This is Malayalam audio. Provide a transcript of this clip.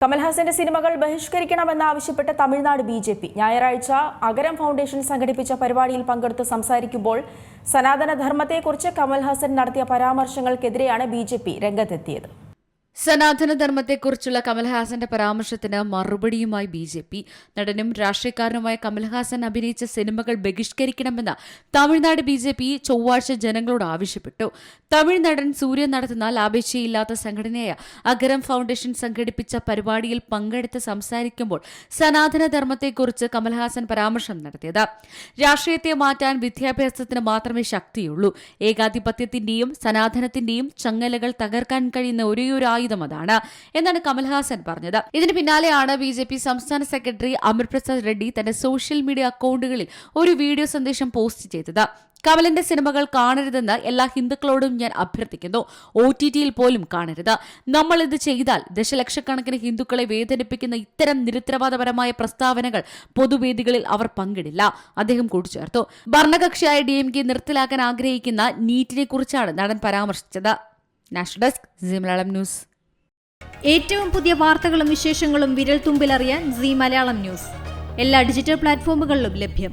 കമൽഹാസന്റെ സിനിമകൾ ബഹിഷ്കരിക്കണമെന്നാവശ്യപ്പെട്ട് തമിഴ്നാട് ബിജെപി ഞായറാഴ്ച അഗരം ഫൗണ്ടേഷൻ സംഘടിപ്പിച്ച പരിപാടിയിൽ പങ്കെടുത്ത് സംസാരിക്കുമ്പോൾ സനാതനധർമ്മത്തെക്കുറിച്ച് കമൽഹാസൻ നടത്തിയ പരാമർശങ്ങൾക്കെതിരെയാണ് ബിജെപി രംഗത്തെത്തിയത്. സനാതനധർമ്മത്തെക്കുറിച്ചുള്ള കമൽഹാസന്റെ പരാമർശത്തിന് മറുപടിയുമായി ബിജെപി നടനും രാഷ്ട്രീയക്കാരനുമായ കമൽഹാസൻ അഭിനയിച്ച സിനിമകൾ ബഹിഷ്കരിക്കണമെന്ന് തമിഴ്നാട് ബിജെപി ചൊവ്വാഴ്ച ജനങ്ങളോട് ആവശ്യപ്പെട്ടു. തമിഴ് നടൻ സൂര്യൻ നടത്തുന്ന ലാഭേച്ഛയില്ലാത്ത സംഘടനയായ അഗരം ഫൗണ്ടേഷൻ സംഘടിപ്പിച്ച പരിപാടിയിൽ പങ്കെടുത്ത് സംസാരിക്കുമ്പോൾ സനാതനധർമ്മത്തെക്കുറിച്ച് കമൽഹാസൻ പരാമർശം നടത്തിയത്. രാഷ്ട്രീയത്തെ മാറ്റാൻ വിദ്യാഭ്യാസത്തിന് മാത്രമേ ശക്തിയുള്ളൂ. ഏകാധിപത്യത്തിന്റെയും സനാതനത്തിന്റെയും ചങ്ങലകൾ തകർക്കാൻ കഴിയുന്ന ഒരേയൊരു ആയുധം അതാണ് എന്നാണ് കമൽഹാസൻ പറഞ്ഞത്. ഇതിന് പിന്നാലെയാണ് ബിജെപി സംസ്ഥാന സെക്രട്ടറി അമർ പ്രസാദ് റെഡ്ഡി തന്റെ സോഷ്യൽ മീഡിയ അക്കൗണ്ടുകളിൽ ഒരു വീഡിയോ സന്ദേശം പോസ്റ്റ് ചെയ്തത്. കമലിന്റെ സിനിമകൾ കാണരുതെന്ന് എല്ലാ ഹിന്ദുക്കളോടും ഞാൻ അഭ്യർത്ഥിക്കുന്നു. OTTയിൽ പോലും കാണരുത്. നമ്മൾ ഇത് ചെയ്താൽ ദശലക്ഷക്കണക്കിന് ഹിന്ദുക്കളെ വേദനിപ്പിക്കുന്ന ഇത്തരം നിരുത്തരവാദപരമായ പ്രസ്താവനകൾ പൊതുവേദികളിൽ അവർ പങ്കിടില്ല, അദ്ദേഹം കൂട്ടിച്ചേർത്തു. ഭരണകക്ഷിയായ DMK നിർത്തലാക്കാൻ ആഗ്രഹിക്കുന്ന നീറ്റിനെ കുറിച്ചാണ് നടൻ പരാമർശിച്ചത്. National desk Zee Malayalam news. ഏറ്റവും പുതിയ വാർത്തകളും വിശേഷങ്ങളും വിരൽ തുമ്പിലറിയാൻ സീ മലയാളം ന്യൂസ് എല്ലാ ഡിജിറ്റൽ പ്ലാറ്റ്ഫോമുകളിലും ലഭ്യം.